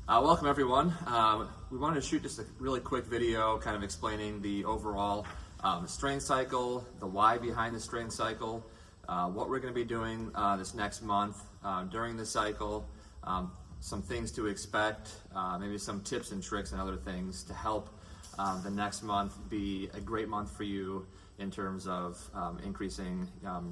Welcome everyone. We wanted to shoot just a really quick video kind of explaining the overall strength cycle, the why behind the strength cycle, what we're going to be doing this next month during the cycle, some things to expect, maybe some tips and tricks and other things to help the next month be a great month for you in terms of increasing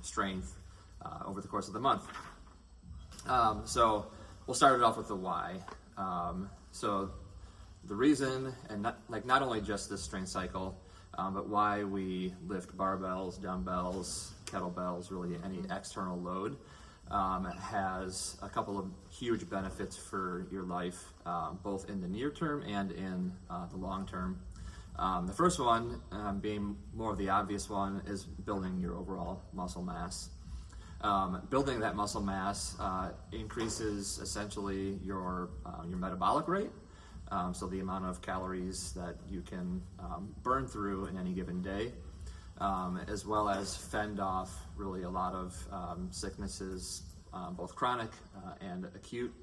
strength over the course of the month. So we'll start it off with the why. So the reason, and not only just this strength cycle, but why we lift barbells, dumbbells, kettlebells, really any external load, has a couple of huge benefits for your life, both in the near term and in the long term. The first one, being more of the obvious one, is building your overall muscle mass. Building that muscle mass increases essentially your metabolic rate, so the amount of calories that you can burn through in any given day, as well as fend off really a lot of sicknesses, both chronic and acute.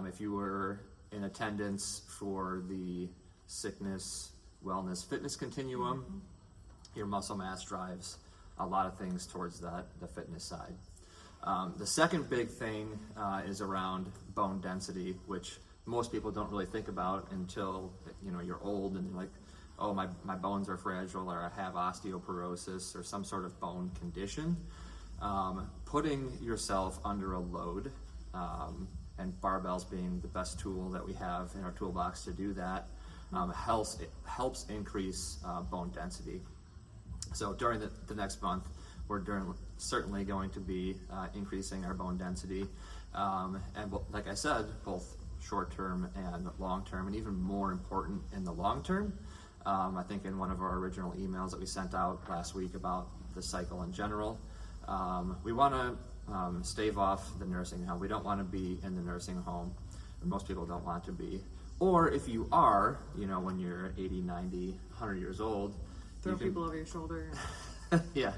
If you were in attendance for the sickness, wellness, fitness continuum, your muscle mass drives a lot of things towards the fitness side. The second big thing is around bone density, which most people don't really think about until you're old and you're like, oh, my bones are fragile, or I have osteoporosis or some sort of bone condition. Putting yourself under a load, and barbells being the best tool that we have in our toolbox to do that, helps increase bone density. So during the next month, we're certainly going to be increasing our bone density, and like I said, both short-term and long-term, and even more important in the long-term. I think in one of our original emails that we sent out last week about the cycle in general, we want to stave off the nursing home. We don't want to be in the nursing home, and most people don't want to be. Or if you are, when you're 80, 90, 100 years old, throw people over your shoulder. Yeah,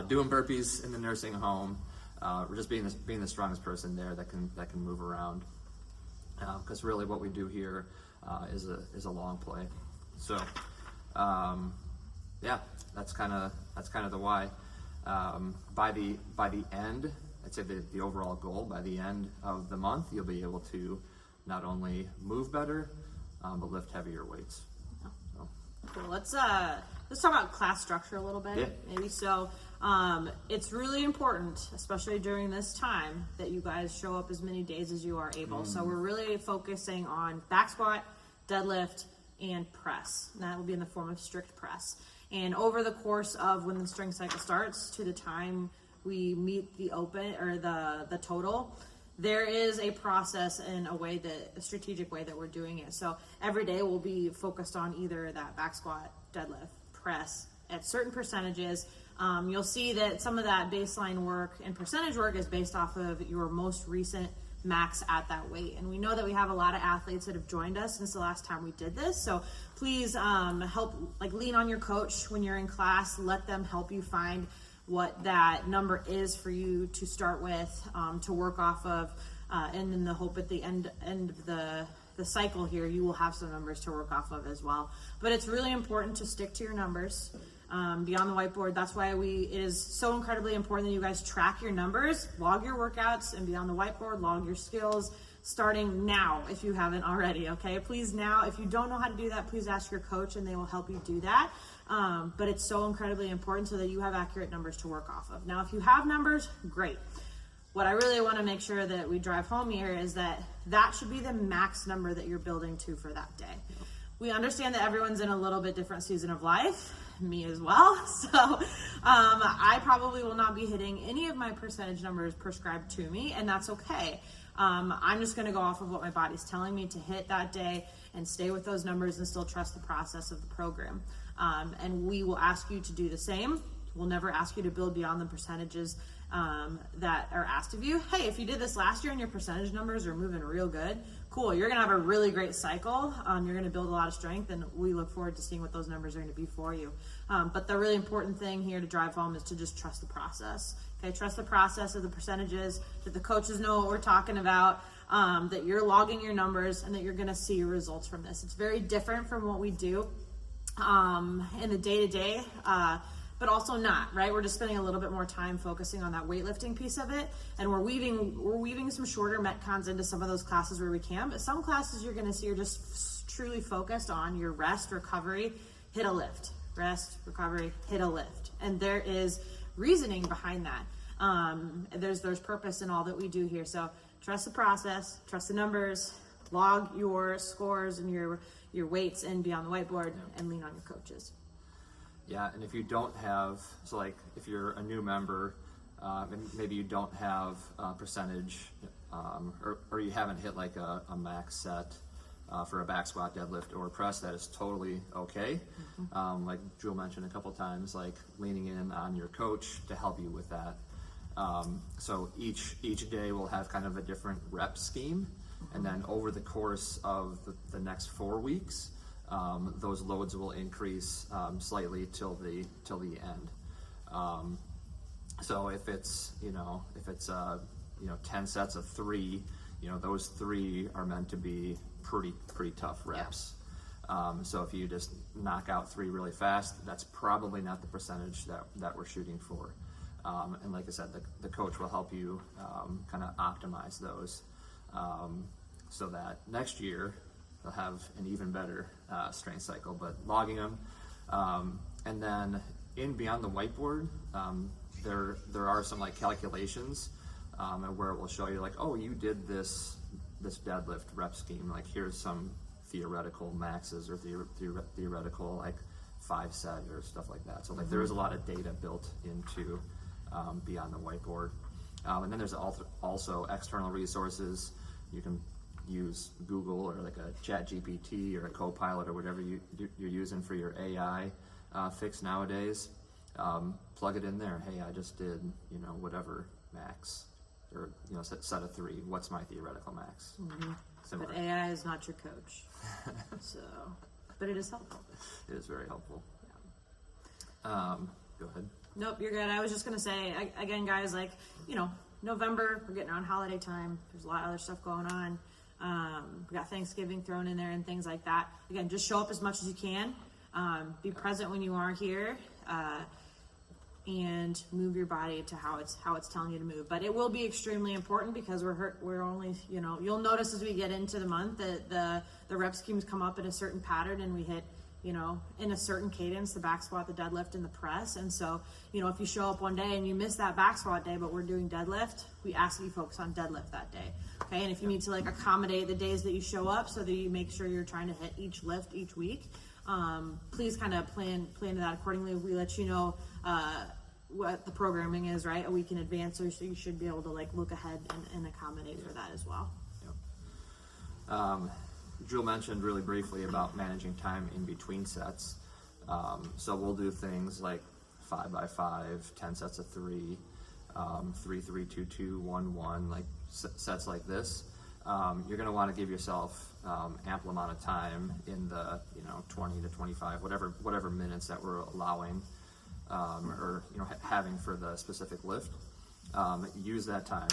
doing burpees in the nursing home, or just being the strongest person there that can move around. Because really, what we do here is a long play. So, yeah, that's kind of the why. By the end, I'd say the overall goal, by the end of the month, you'll be able to not only move better, but lift heavier weights. So. Cool. Let's talk about class structure a little bit. Yeah. Maybe so. It's really important, especially during this time, that you guys show up as many days as you are able. So we're really focusing on back squat, deadlift, and press. And that will be in the form of strict press. And over the course of when the strength cycle starts to the time we meet the open or the total, there is a process and a strategic way that we're doing it. So every day we'll be focused on either that back squat, deadlift, press at certain percentages. You'll see that some of that baseline work and percentage work is based off of your most recent max at that weight. And we know that we have a lot of athletes that have joined us since the last time we did this. So please lean on your coach when you're in class. Let them help you find what that number is for you to start with, to work off of, and in the hope at the end of the cycle here, you will have some numbers to work off of as well. But it's really important to stick to your numbers. Beyond the whiteboard, that's why it is so incredibly important that you guys track your numbers, log your workouts, and beyond the whiteboard, log your skills, starting now if you haven't already, okay? Please now, if you don't know how to do that, please ask your coach and they will help you do that. But it's so incredibly important so that you have accurate numbers to work off of. Now, if you have numbers, great. What I really want to make sure that we drive home here is that should be the max number that you're building to for that day. We understand that everyone's in a little bit different season of life, me as well. So I probably will not be hitting any of my percentage numbers prescribed to me, and that's okay. I'm just going to go off of what my body's telling me to hit that day and stay with those numbers and still trust the process of the program. And we will ask you to do the same. We'll never ask you to build beyond the percentages that are asked of you. Hey, if you did this last year and your percentage numbers are moving real good, cool. You're going to have a really great cycle. You're going to build a lot of strength, and we look forward to seeing what those numbers are going to be for you. But the really important thing here to drive home is to just trust the process. Okay, trust the process of the percentages, that the coaches know what we're talking about, that you're logging your numbers and that you're going to see your results from this. It's very different from what we do in the day-to-day, but also not, right? We're just spending a little bit more time focusing on that weightlifting piece of it, and we're weaving some shorter metcons into some of those classes where we can, but some classes you're going to see are just truly focused on your rest, recovery, hit a lift, rest, recovery, hit a lift. And there is reasoning behind that. There's purpose in all that we do here. So trust the process, trust the numbers, log your scores and your weights and be on the whiteboard, and lean on your coaches. Yeah, and if you don't have, so like if you're a new member, and maybe you don't have a percentage, or you haven't hit like a max set for a back squat, deadlift, or press, that is totally okay. Like Jule mentioned a couple times, like leaning in on your coach to help you with that. So each day will have kind of a different rep scheme, and then over the course of the next 4 weeks, those loads will increase slightly till the end. So if it's 10 sets of 3, those 3 are meant to be pretty tough reps. So if you just knock out 3 really fast, that's probably not the percentage that we're shooting for. And like I said, the coach will help you kind of optimize those, so that next year they'll have an even better strength cycle. But logging them, and then in beyond the whiteboard, there are some like calculations where it will show you like, oh, you did this deadlift rep scheme. Like here's some theoretical maxes or theoretical like 5 set or stuff like that. So like there is a lot of data built into beyond the whiteboard, and then there's also external resources. You can use Google or like a ChatGPT or a Copilot or whatever you're using for your AI fix nowadays. Plug it in there. Hey, I just did whatever max, or set of 3. What's my theoretical max? But AI is not your coach, so but it is helpful. It is very helpful. Go ahead. Nope, you're good. I was just gonna say again, guys, like November, we're getting around holiday time. There's a lot of other stuff going on. We got Thanksgiving thrown in there and things like that. Again, just show up as much as you can. Be present when you are here, and move your body to how it's telling you to move. But it will be extremely important because we're only you'll notice as we get into the month that the rep schemes come up in a certain pattern, and we hit in a certain cadence, the back squat, the deadlift, and the press. And so, if you show up one day and you miss that back squat day, but we're doing deadlift, we ask that you focus on deadlift that day. Okay. And if you need to like accommodate the days that you show up so that you make sure you're trying to hit each lift each week, please kind of plan that accordingly. We let you know, what the programming is, right, a week in advance, so you should be able to like look ahead and accommodate for that as well. Jule mentioned really briefly about managing time in between sets. So we'll do things like 5x5, 10 sets of 3, 3, 3, 2, 2, 1, 1, like sets like this. You're going to want to give yourself ample amount of time in the 20 to 25, whatever minutes that we're allowing, or having for the specific lift. Use that time.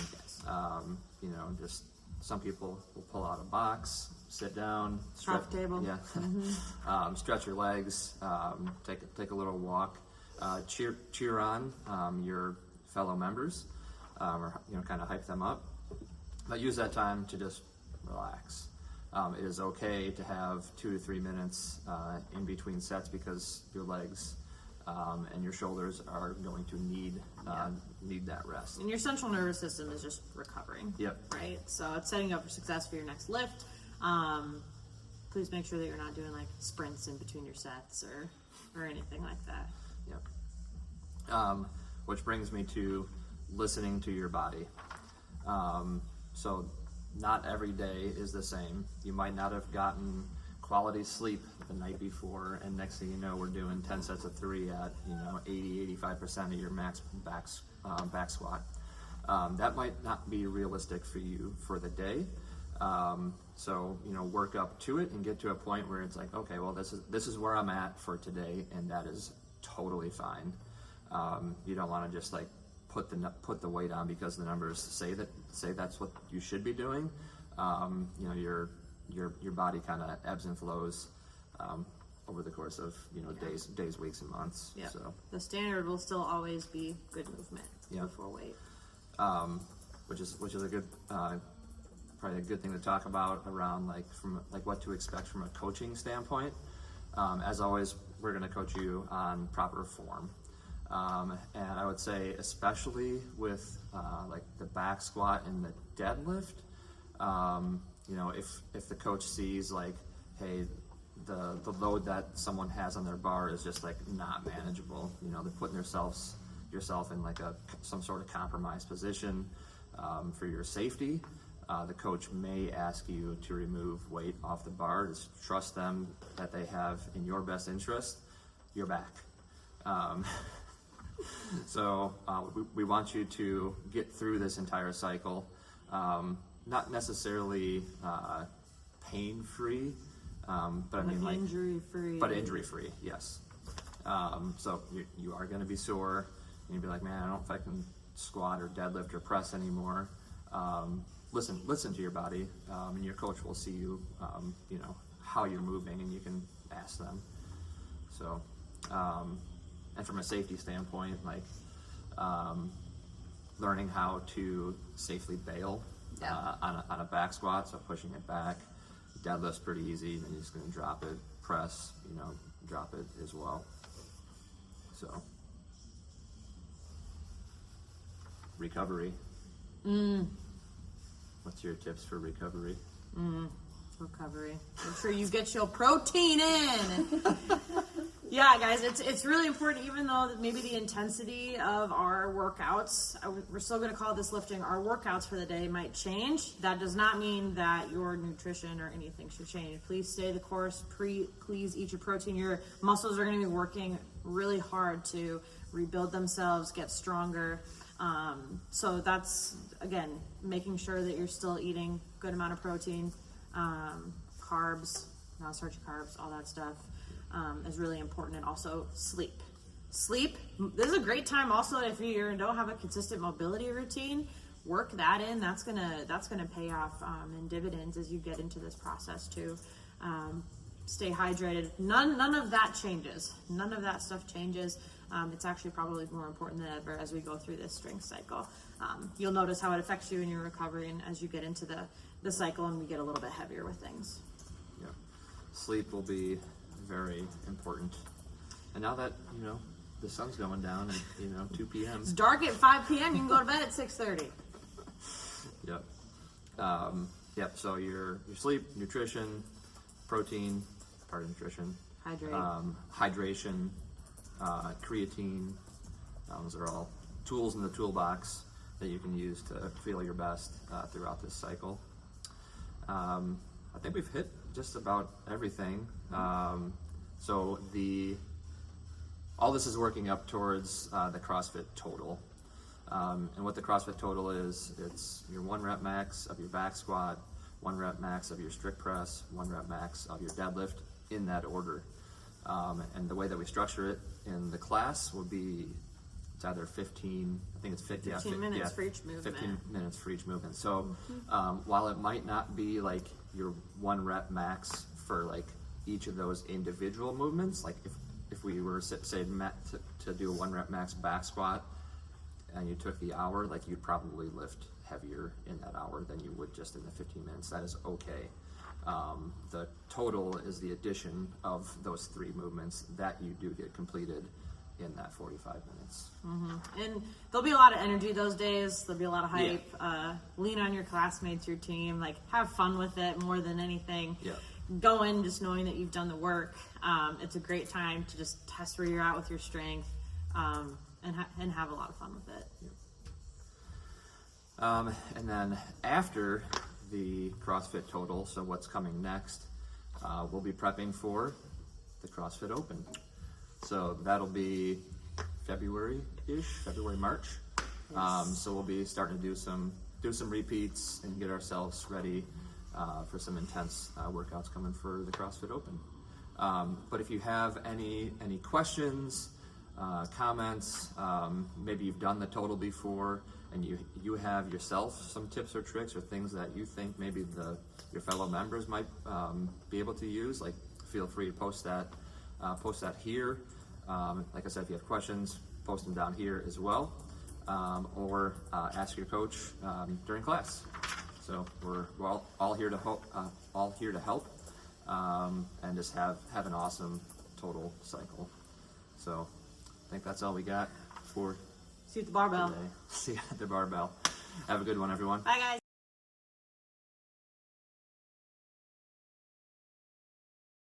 Just some people will pull out a box, sit down, stretch, Half table. Yeah. Stretch your legs, take a little walk, cheer on your fellow members, or kind of hype them up. But use that time to just relax. It is okay to have 2 to 3 minutes in between sets because your legs and your shoulders are going to need that rest. And your central nervous system is just recovering. Yep. Right? So it's setting up for success for your next lift. Please make sure that you're not doing like sprints in between your sets or anything like that. Yep. Which brings me to listening to your body. So not every day is the same. You might not have gotten quality sleep the night before, and next thing you know, we're doing 10 sets of 3 at 80-85% of your max back squat. That might not be realistic for you for the day. So work up to it and get to a point where it's like, okay, well, this is where I'm at for today, and that is totally fine. You don't want to just like put the weight on because the numbers say that's what you should be doing. you know, your body kind of ebbs and flows over the course of, you know, days, weeks, and months. Yeah. So The standard will still always be good movement Yeah. before weight. which is a good probably a good thing to talk about around like from like what to expect from a coaching standpoint. As always, we're going to coach you on proper form, and I would say especially with like the back squat and the deadlift, you know, if the coach sees like, hey, the load that someone has on their bar is just like not manageable, you know, they're putting yourself in like some sort of compromised position for your safety. The coach may ask you to remove weight off the bar. Just trust them that they have in your best interest your back. So we want you to get through this entire cycle, not necessarily pain-free, but I mean like injury-free. But injury-free, yes. So you are going to be sore, and you'll be like, man, I don't know if I can squat or deadlift or press anymore. Listen to your body, and your coach will see you, you know, how you're moving, and you can ask them. So, and from a safety standpoint, like learning how to safely bail on a back squat, so pushing it back. Deadlift's pretty easy, then you're just going to drop it. Press, you know, drop it as well. So, recovery. What's your tips for recovery? Recovery. Make sure you get your protein in. Yeah, guys, it's really important, even though maybe the intensity of our workouts, we're still going to call this lifting, our workouts for the day might change. That does not mean that your nutrition or anything should change. Please stay the course. Please eat your protein. Your muscles are going to be working really hard to rebuild themselves, get stronger. So that's, again, making sure that you're still eating a good amount of protein, carbs, non-starchy carbs, all that stuff. Is really important, and also sleep. This is a great time also if you don't have a consistent mobility routine. Work that in. That's gonna pay off in dividends as you get into this process too. Stay hydrated. None of that changes. None of that stuff changes. It's actually probably more important than ever as we go through this strength cycle. You'll notice how it affects you in your recovery, and as you get into the cycle and we get a little bit heavier with things. Yeah, sleep will be very important. And now that, you know, the sun's going down at, you know, 2 p.m. It's dark at 5 p.m. You can go to bed at 6:30. Yep. So your sleep, nutrition, protein, part of nutrition, hydration, creatine. Those are all tools in the toolbox that you can use to feel your best throughout this cycle. I think we've hit just about everything. So all this is working up towards the CrossFit Total. And what the CrossFit Total is, it's your 1 rep max of your back squat, 1 rep max of your strict press, 1 rep max of your deadlift, in that order. And the way that we structure it in the class will be, it's either 15 minutes for each movement. 15 minutes for each movement. So while it might not be like your 1 rep max for like each of those individual movements, like if we were say to do a 1 rep max back squat and you took the hour, like you'd probably lift heavier in that hour than you would just in the 15 minutes. That is okay. The total is the addition of those 3 movements that you do get completed in that 45 minutes. And there'll be a lot of energy those days. There'll be a lot of hype. Lean on your classmates, your team. Like, have fun with it more than anything. Yeah. Go in just knowing that you've done the work. It's a great time to just test where you're at with your strength, and have a lot of fun with it. Yeah. And then after the CrossFit Total, so what's coming next, we'll be prepping for the CrossFit Open. So that'll be February-ish, March. So we'll be starting to do some repeats and get ourselves ready for some intense workouts coming for the CrossFit Open. But if you have any questions, comments, maybe you've done the total before and you have yourself some tips or tricks or things that you think maybe your fellow members might be able to use, like feel free to post that here. Like I said, if you have questions, post them down here as well, or ask your coach during class. So we're all here to help, and just have an awesome total cycle. So I think that's all we got for See you at the barbell. today. See you at the barbell. Have a good one, everyone. Bye, guys.